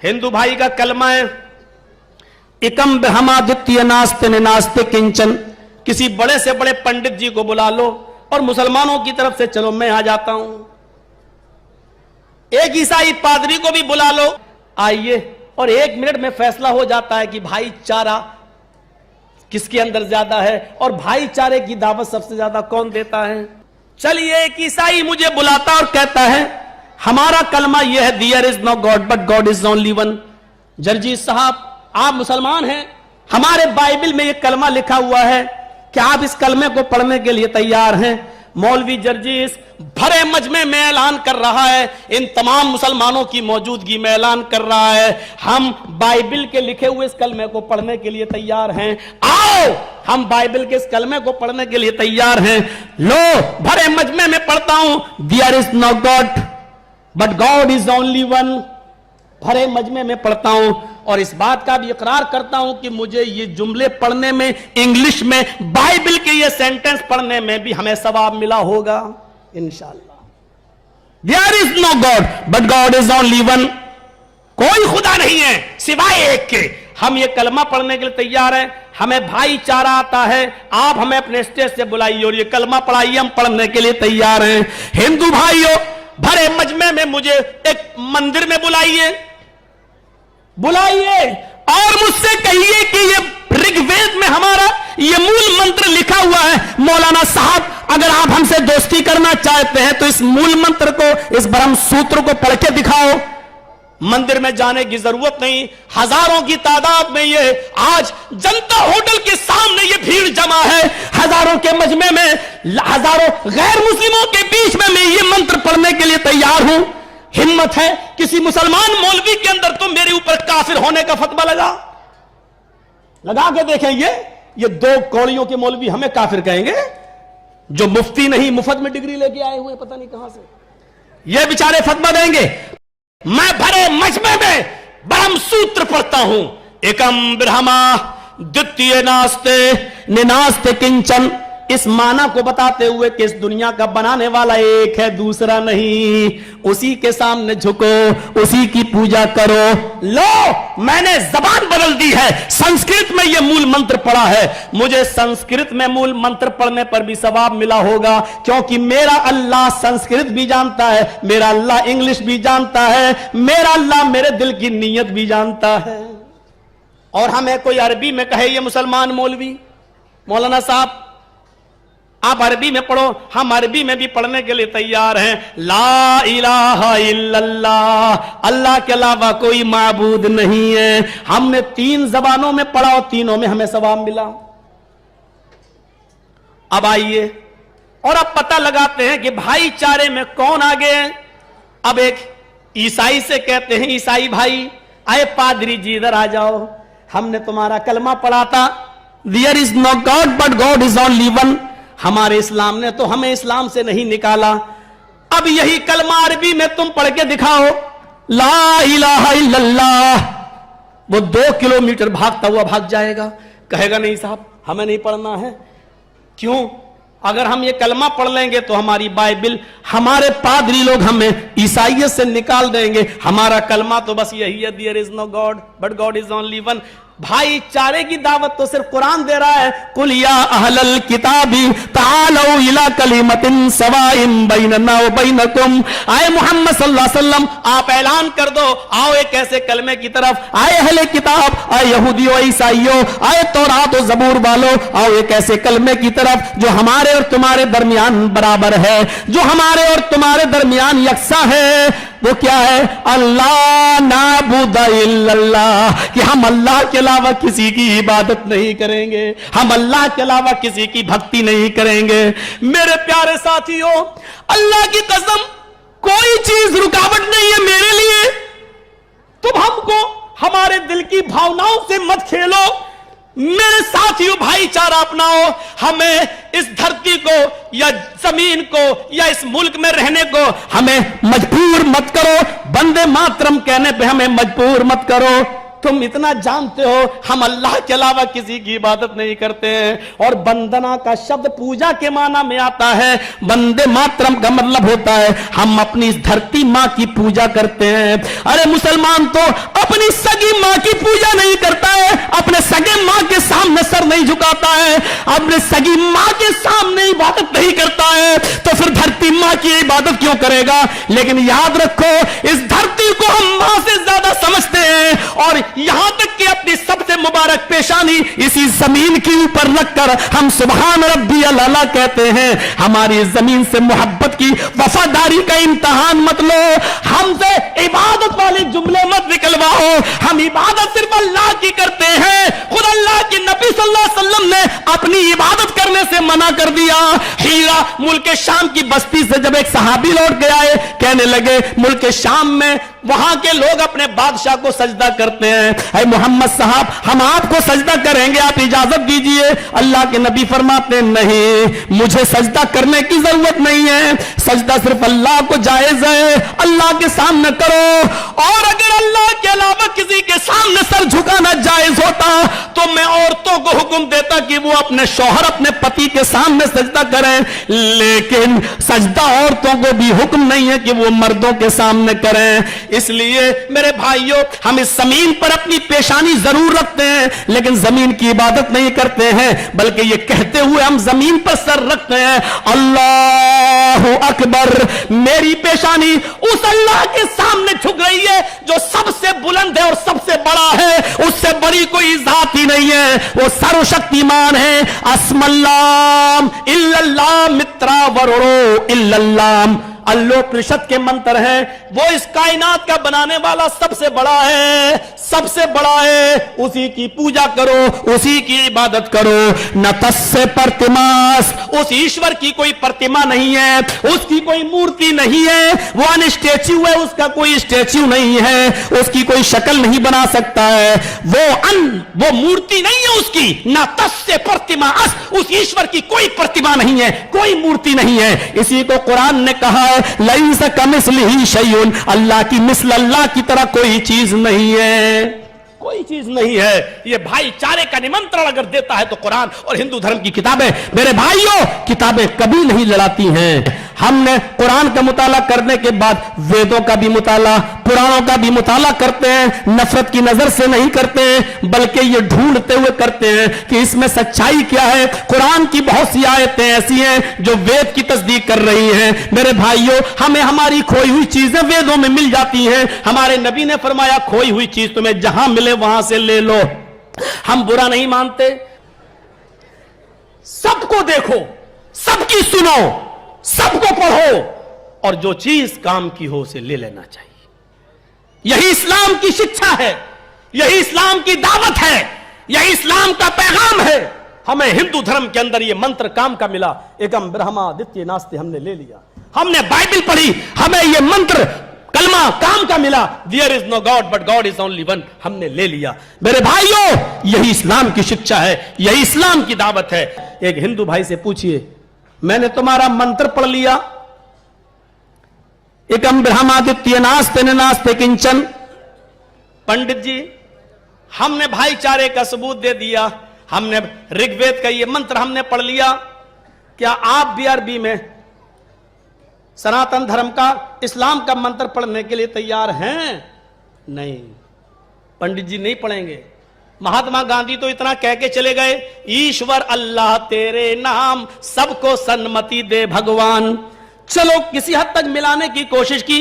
हिंदू भाई का कलमा है, एकम ब्रह्मादित्य नास्ते नास्ते किंचन। किसी बड़े से बड़े पंडित जी को बुला लो और मुसलमानों की तरफ से चलो मैं आ जाता हूं। एक ईसाई पादरी को भी बुला लो, आइए, और 1 मिनट में फैसला हो जाता है कि भाईचारा किसके अंदर ज्यादा है और भाईचारे की दावत सबसे ज्यादा कौन देता है। चलिए, एक ईसाई मुझे बुलाता और कहता है हमारा कलमा यह है, there is no God but God is only one. Jarjis साहब, आप मुसलमान हैं, हमारे बाइबल में यह कलमा लिखा हुआ है, क्या आप इस कलमे को पढ़ने के लिए तैयार हैं? मौलवी जर्जीस भरे मजमे में ऐलान कर रहा है, इन तमाम मुसलमानों की मौजूदगी में ऐलान कर रहा है, हम बाइबल के लिखे हुए इस कलमे को पढ़ने के लिए तैयार हैं। आओ, हम बाइबल के इस कलमे को पढ़ने के लिए तैयार हैं। लो, भरे मजमे में पढ़ता हूं, there is no God but God is only one. भरे मजमे में पढ़ता हूं और इस बात का भी इकरार करता हूं कि मुझे ये जुमले पढ़ने में, इंग्लिश में बाइबल के ये सेंटेंस पढ़ने में भी हमें सवाब मिला होगा इंशाअल्लाह। There is no God but God is only one. कोई खुदा नहीं है सिवाय एक के। हम ये कलमा पढ़ने के लिए तैयार हैं, हमें भाईचारा आता है, आप हमें अपने स्टेज से बुलाइए और ये कलमा पढ़ाइए, हम पढ़ने के लिए तैयार हैं। हिंदू भाइयों, भरे मजमे में मुझे एक मंदिर में बुलाइए और मुझसे कहिए कि ये ऋग्वेद में हमारा ये मूल मंत्र लिखा हुआ है। मौलाना साहब, अगर आप हमसे दोस्ती करना चाहते हैं तो इस मूल मंत्र को, इस ब्रह्म सूत्र को पढ़ के दिखाओ। मंदिर में जाने की जरूरत नहीं, हजारों की तादाद में ये आज जनता होटल के सामने ये भीड़ जमा है, हजारों के मजमे में, हजारों गैर मुस्लिमों के बीच में मैं ये मंत्र पढ़ने के लिए तैयार हूं। हिम्मत है किसी मुसलमान मौलवी के अंदर तो मेरे ऊपर काफिर होने का फतवा लगा के देखें। ये 2 कौड़ियों के मौलवी हमें काफिर कहेंगे, जो मुफ्ती नहीं, मुफ्त में डिग्री लेके आए हुए पता नहीं कहां से, ये बेचारे फतवा देंगे। मैं भरे मजमे में ब्रह्म सूत्र पढ़ता हूं, एकम ब्रह्मा द्वितीय नास्ते निनास्ते किंचन, इस माना को बताते हुए कि इस दुनिया का बनाने वाला एक है, दूसरा नहीं, उसी के सामने झुको, उसी की पूजा करो। लो, मैंने जबान बदल दी है, संस्कृत में यह मूल मंत्र पढ़ा है, मुझे संस्कृत में मूल मंत्र पढ़ने पर भी सवाब मिला होगा, क्योंकि मेरा अल्लाह संस्कृत भी जानता है, मेरा अल्लाह इंग्लिश भी जानता है, मेरा अल्लाह मेरे दिल की नीयत भी जानता है। और हमें कोई अरबी में कहे ये मुसलमान मौलवी, मौलाना साहब आप अरबी में पढ़ो, हम अरबी में भी पढ़ने के लिए तैयार हैं। ला इलाहा इल्लल्लाह, अल्लाह के अलावा कोई माबूद नहीं है। हमने 3 जबानों में पढ़ा और तीनों में हमें सवाब मिला। अब आइए और अब पता लगाते हैं कि भाईचारे में कौन आगे है। अब एक ईसाई से कहते हैं, ईसाई भाई आए पादरी जी इधर आ जाओ, हमने तुम्हारा कलमा पढ़ा था, there is no God but God is only one. हमारे इस्लाम ने तो हमें इस्लाम से नहीं निकाला, अब यही कलमा अरबी में तुम पढ़ के दिखाओ, ला इलाहा इल्लल्लाह। वो 2 किलोमीटर भागता हुआ भाग जाएगा, कहेगा नहीं साहब हमें नहीं पढ़ना है। क्यों? अगर हम ये कलमा पढ़ लेंगे तो हमारी बाइबल, हमारे पादरी लोग हमें ईसाइयत से निकाल देंगे। हमारा कलमा तो बस यही है, there is no God but God is only one. भाईचारे की दावत तो सिर्फ कुरान दे रहा है, कुल या अहलल किताबी तालौ इला कलिमतिन सवाइन बैनना व बैनकुम। आए मोहम्मद सल्लल्लाहु अलैहि वसल्लम, आप ऐलान कर दो, आओ एक ऐसे कलमे की तरफ। आए अहले किताब, आए यहूदियों ईसाइयों, आए तौरात और ज़बूर वालों, आओ एक ऐसे कलमे की तरफ जो हमारे और तुम्हारे दरमियान बराबर है, जो हमारे और तुम्हारे दरमियान यकसा है। वो क्या है? अल्लाह नाबुदा इल्लल्लाह, कि हम अल्लाह के अलावा किसी की इबादत नहीं करेंगे, हम अल्लाह के अलावा किसी की भक्ति नहीं करेंगे। मेरे प्यारे साथियों, अल्लाह की कसम कोई चीज रुकावट नहीं है मेरे लिए। तुम हमको हमारे दिल की भावनाओं से मत खेलो। मेरे साथियों, भाईचारा अपनाओ। हमें इस धरती को या जमीन को या इस मुल्क में रहने को हमें मजबूर मत करो। वंदे मातरम कहने पे हमें मजबूर मत करो। तुम इतना जानते हो हम अल्लाह के अलावा किसी की इबादत नहीं करते हैं। और वंदना का शब्द पूजा के माना में आता है, वंदे मातरम का मतलब होता है हम अपनी इस धरती माँ की पूजा करते हैं। अरे मुसलमान तो अपनी सगी माँ की पूजा नहीं करता है, अपने सगे माँ के सामने सर नहीं झुकाता है, अपने सगी माँ के सामने इबादत नहीं करता है, तो फिर धरती माँ की इबादत क्यों करेगा। लेकिन याद रखो इस धरती को हम माँ से ज्यादा समझते हैं, और यहां तक कि अपनी सबसे मुबारक पेशानी इसी जमीन के ऊपर रखकर हम सुभान रब्बी अल्लाह कहते हैं। हमारी जमीन से मोहब्बत की वफादारी का इम्तिहान मत लो, हमसे इबादत वाले जुमले मत निकलवाओ। हम इबादत सिर्फ अल्लाह की करते हैं। खुद अल्लाह के नबी सल्लल्लाहु अलैहि वसल्लम ने अपनी इबादत करने से मना कर दिया। हीरा मुल्क शाम की बस्ती से जब एक सहाबी लौट के आए, कहने लगे मुल्क शाम में वहां के लोग अपने बादशाह को सजदा करते हैं, ऐ मोहम्मद साहब हम आपको सजदा करेंगे, आप इजाजत दीजिए। अल्लाह के नबी फरमाते नहीं, मुझे सजदा करने की जरूरत नहीं है, सजदा सिर्फ अल्लाह को जायज है, अल्लाह के सामने करो। और अगर अल्लाह के अलावा किसी के सामने सर झुकाना जायज होता तो मैं औरतों को हुक्म देता कि वो अपने शौहर अपने पति के सामने सजदा करें, लेकिन सजदा औरतों को भी हुक्म नहीं है कि वो मर्दों के सामने करें। इसलिए मेरे भाइयों हम इस जमीन पर अपनी पेशानी जरूर रखते हैं, लेकिन जमीन की इबादत नहीं करते हैं, बल्कि ये कहते हुए हम जमीन पर सर रखते हैं अल्लाहु अकबर। मेरी पेशानी उस अल्लाह के सामने झुक रही है जो सबसे बुलंद है और सबसे बड़ा है, उससे बड़ी कोई जात ही नहीं है, वो सर्वशक्तिमान है। अस्मल्लाम इल्लल्लाह मित्रा वरोड़ो इल्लल्लाह, अल्लोपनिषद के मंत्र हैं, वो इस कायनात का बनाने वाला सबसे बड़ा है, सबसे बड़ा है, उसी की पूजा करो, उसी की इबादत करो। न तस्से प्रतिमास, उस ईश्वर की कोई प्रतिमा नहीं है, उसकी कोई मूर्ति नहीं है, वो अनस्टैच्यू है, उसका कोई स्टैच्यू नहीं है, उसकी कोई शक्ल नहीं बना सकता है, वो मूर्ति नहीं है उसकी। न तस्से प्रतिमास, उस ईश्वर की कोई प्रतिमा नहीं है, कोई मूर्ति नहीं है। इसी को कुरान ने कहा है लैसा कमिस्लिही शैउन, अल्लाह की मिसल अल्लाह की तरह कोई चीज नहीं है, कोई चीज नहीं है। ये भाईचारे का निमंत्रण अगर देता है तो कुरान और हिंदू धर्म की किताबें, मेरे भाइयों, किताबें कभी नहीं लड़ाती हैं। हमने कुरान का मुताला करने के बाद वेदों का भी मुताला, पुराणों का भी मुताला करते हैं, नफरत की नजर से नहीं करते हैं, बल्कि ये ढूंढते हुए करते हैं कि इसमें सच्चाई क्या है। कुरान की बहुत सी आयतें ऐसी हैं जो वेद की तस्दीक कर रही हैं। मेरे भाइयों, हमें हमारी खोई हुई चीजें वेदों में मिल जाती हैं। हमारे नबी ने फरमाया खोई हुई चीज तुम्हें जहां मिले वहां से ले लो। हम बुरा नहीं मानते, सबको देखो, सबकी सुनो, सबको पढ़ो, और जो चीज काम की हो उसे ले लेना चाहिए। यही इस्लाम की शिक्षा है, यही इस्लाम की दावत है, यही इस्लाम का पैगाम है। हमें हिंदू धर्म के अंदर यह मंत्र काम का मिला, एकम ब्रह्मा द्वितीय नास्ति, हमने ले लिया। हमने बाइबल पढ़ी, हमें यह मंत्र कलमा काम का मिला, there is no God but God is only one, हमने ले लिया। मेरे भाइयों, यही इस्लाम की शिक्षा है, यही इस्लाम की दावत है। एक हिंदू भाई से पूछिए, मैंने तुम्हारा मंत्र पढ़ लिया, एकम ब्रह्मादित्य नास्ते नास्ते किंचन, पंडित जी हमने भाईचारे का सबूत दे दिया, हमने ऋग्वेद का ये मंत्र हमने पढ़ लिया, क्या आप भी अरबी में सनातन धर्म का, इस्लाम का मंत्र पढ़ने के लिए तैयार हैं? नहीं, पंडित जी नहीं पढ़ेंगे। महात्मा गांधी तो इतना कह के चले गए, ईश्वर अल्लाह तेरे नाम सबको सन्मति दे भगवान। चलो किसी हद तक मिलाने की कोशिश की,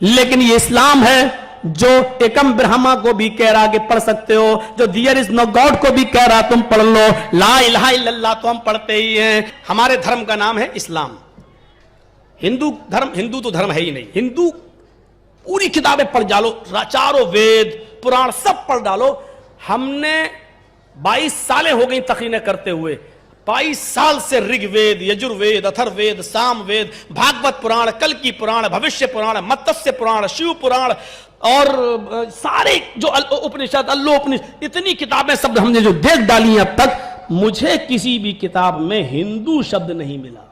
लेकिन ये इस्लाम है जो एकम ब्रह्मा को भी कह रहा कि पढ़ सकते हो, जो देयर इज नो गॉड को भी कह रहा तुम पढ़ लो, ला इलाहा इल्लल्लाह तो हम पढ़ते ही हैं। हमारे धर्म का नाम है इस्लाम। हिंदू धर्म, हिंदू तो धर्म है ही नहीं। हिंदू पूरी किताबें पढ़ डालो, चारों वेद पुराण सब पढ़ डालो। हमने 22 सालें हो गई तकरीनें करते हुए, 22 साल से ऋग्वेद, यजुर्वेद, अथर्ववेद, सामवेद, भागवत पुराण, कल्कि पुराण, भविष्य पुराण, मत्स्य पुराण, शिव पुराण और सारे जो उपनिषद, अल्लोपनिषद, इतनी किताबें सब हमने जो देख डाली अब तक, मुझे किसी भी किताब में हिंदू शब्द नहीं मिला।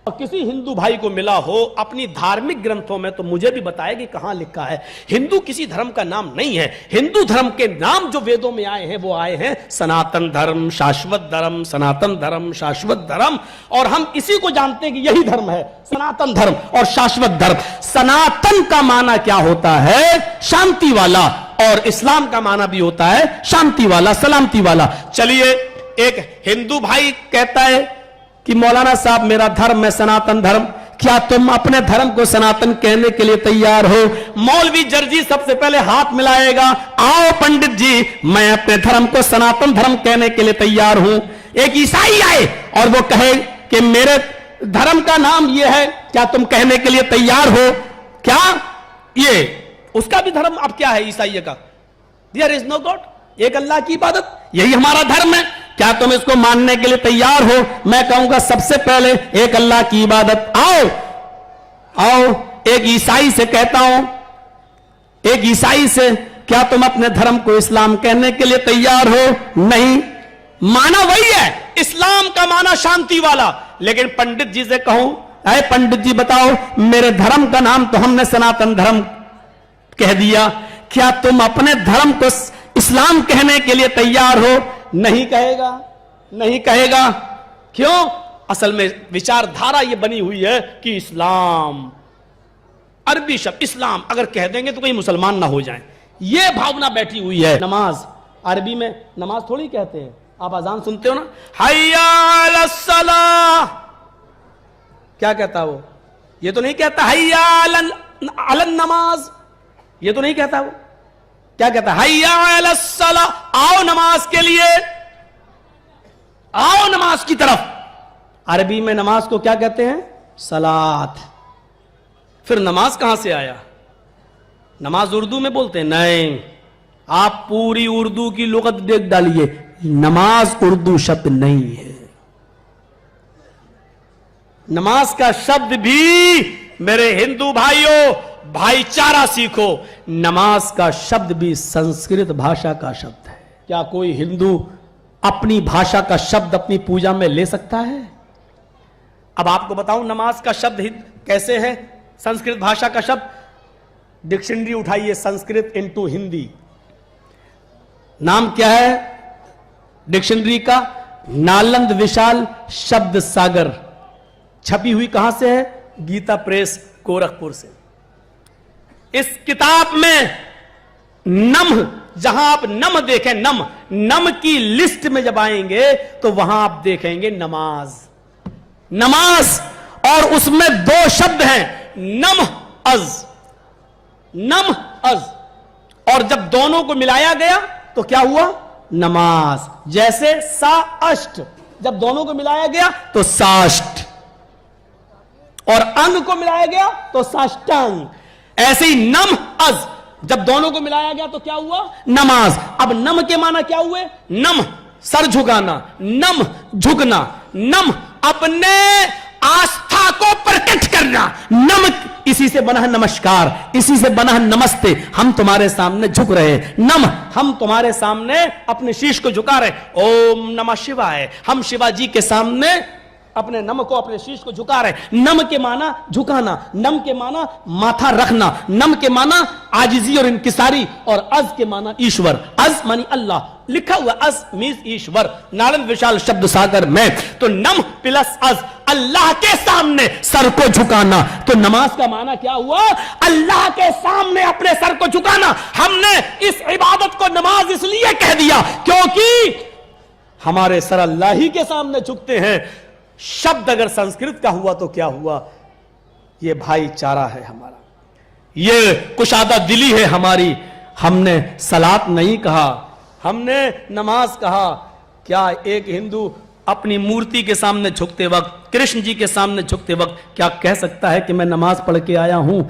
और किसी हिंदू भाई को मिला हो अपनी धार्मिक ग्रंथों में तो मुझे भी बताए कि कहां लिखा है। हिंदू किसी धर्म का नाम नहीं है। हिंदू धर्म के नाम जो वेदों में आए हैं वो आए हैं सनातन धर्म, शाश्वत धर्म, सनातन धर्म, शाश्वत धर्म। और हम इसी को जानते हैं कि यही धर्म है, सनातन धर्म और शाश्वत धर्म। सनातन का माना क्या होता है? शांति वाला। और इस्लाम का माना भी होता है शांति वाला, सलामती वाला। चलिए, एक हिंदू भाई कहता है कि मौलाना साहब मेरा धर्म है सनातन धर्म, क्या तुम अपने धर्म को सनातन कहने के लिए तैयार हो? मौलवी जर्जी सबसे पहले हाथ मिलाएगा, आओ पंडित जी मैं अपने धर्म को सनातन धर्म कहने के लिए तैयार हूं। एक ईसाई आए और वो कहे कि मेरे धर्म का नाम ये है, क्या तुम कहने के लिए तैयार हो? क्या ये उसका भी धर्म अब क्या है ईसाई का? देयर इज नो गॉड, एक अल्लाह की इबादत, यही हमारा धर्म है, क्या तुम इसको मानने के लिए तैयार हो? मैं कहूंगा सबसे पहले एक अल्लाह की इबादत। आओ आओ, एक ईसाई से कहता हूं, एक ईसाई से, क्या तुम अपने धर्म को इस्लाम कहने के लिए तैयार हो? नहीं, माना वही है, इस्लाम का माना शांति वाला। लेकिन पंडित जी से कहूं, अरे पंडित जी बताओ, मेरे धर्म का नाम तो हमने सनातन धर्म कह दिया, क्या तुम अपने धर्म को इस्लाम कहने के लिए तैयार हो? नहीं कहेगा, नहीं कहेगा। क्यों? असल में विचारधारा ये बनी हुई है कि इस्लाम, अरबी शब्द इस्लाम अगर कह देंगे तो कहीं मुसलमान ना हो जाएं, ये भावना बैठी हुई है। नमाज, अरबी में नमाज थोड़ी कहते हैं, आप अजान सुनते हो ना, हय्या अलस सलाह, क्या कहता वो? ये तो नहीं कहता हय्या अलन नमाज, ये तो नहीं कहता वो। क्या कहता है? हय्या अलस सलाह, आओ नमाज के लिए, आओ नमाज की तरफ। अरबी में नमाज को क्या कहते हैं? सलात। फिर नमाज कहां से आया? नमाज उर्दू में बोलते हैं? नहीं, आप पूरी उर्दू की लुगत देख डालिए, नमाज उर्दू शब्द नहीं है। नमाज का शब्द भी, मेरे हिंदू भाइयों, भाईचारा सीखो, नमाज का शब्द भी संस्कृत भाषा का शब्द है। क्या कोई हिंदू अपनी भाषा का शब्द अपनी पूजा में ले सकता है? अब आपको बताऊं नमाज का शब्द कैसे है, संस्कृत भाषा का शब्द। डिक्शनरी उठाइए, संस्कृत इनटू हिंदी, नाम क्या है डिक्शनरी का? नालंद विशाल शब्द सागर। छपी हुई कहां से है? गीता प्रेस गोरखपुर से। इस किताब में नम, जहां आप नम देखें, नम, नम की लिस्ट में जब आएंगे तो वहां आप देखेंगे नमाज, नमाज, और उसमें दो शब्द हैं, नम अज, नम अज। और जब दोनों को मिलाया गया तो क्या हुआ? नमाज। जैसे सा अष्ट, जब दोनों को मिलाया गया तो साष्ट, और अंग को मिलाया गया तो साष्टांग। ऐसे ही नम अज, जब दोनों को मिलाया गया तो क्या हुआ? नमाज। अब नम के माना क्या हुए? नम सर झुकाना, नम झुकना, नम अपने आस्था को प्रकट करना, नम इसी से बना है नमस्कार, इसी से बना है नमस्ते। हम तुम्हारे सामने झुक रहे, नम हम तुम्हारे सामने अपने शीश को झुका रहे। ओम नमः शिवाय, हम शिवाजी के सामने अपने नम को, अपने शीश को झुका रहे। नम के माना झुकाना, नम के माना माथा रखना, नम के माना आजिजी और इंकिसारी, और अज के माना ईश्वर। अज मानी अल्लाह, लिखा हुआ अज मीन्स ईश्वर, नालंद विशाल शब्द सागर में। तो नम प्लस अज, अल्लाह के सामने सर को झुकाना। तो नमाज का माना क्या हुआ? अल्लाह के सामने अपने सर को झुकाना। हमने इस इबादत को नमाज इसलिए कह दिया क्योंकि हमारे सर अल्लाह ही के सामने झुकते हैं। शब्द अगर संस्कृत का हुआ तो क्या हुआ? ये भाईचारा है हमारा, ये कुशादा दिली है हमारी। हमने सलात नहीं कहा, हमने नमाज कहा। क्या एक हिंदू अपनी मूर्ति के सामने झुकते वक्त, कृष्ण जी के सामने झुकते वक्त क्या कह सकता है कि मैं नमाज पढ़ के आया हूं?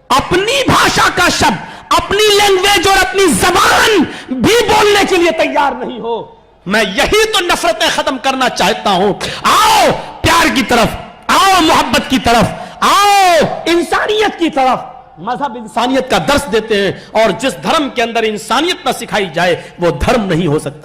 अपनी भाषा का शब्द, अपनी लैंग्वेज और अपनी जबान भी बोलने के लिए तैयार नहीं हो। मैं यही तो नफरतें खत्म करना चाहता हूं। आओ प्यार की तरफ, आओ मोहब्बत की तरफ, आओ इंसानियत की तरफ। मजहब इंसानियत का दर्स देते हैं, और जिस धर्म के अंदर इंसानियत न सिखाई जाए वो धर्म नहीं हो सकता।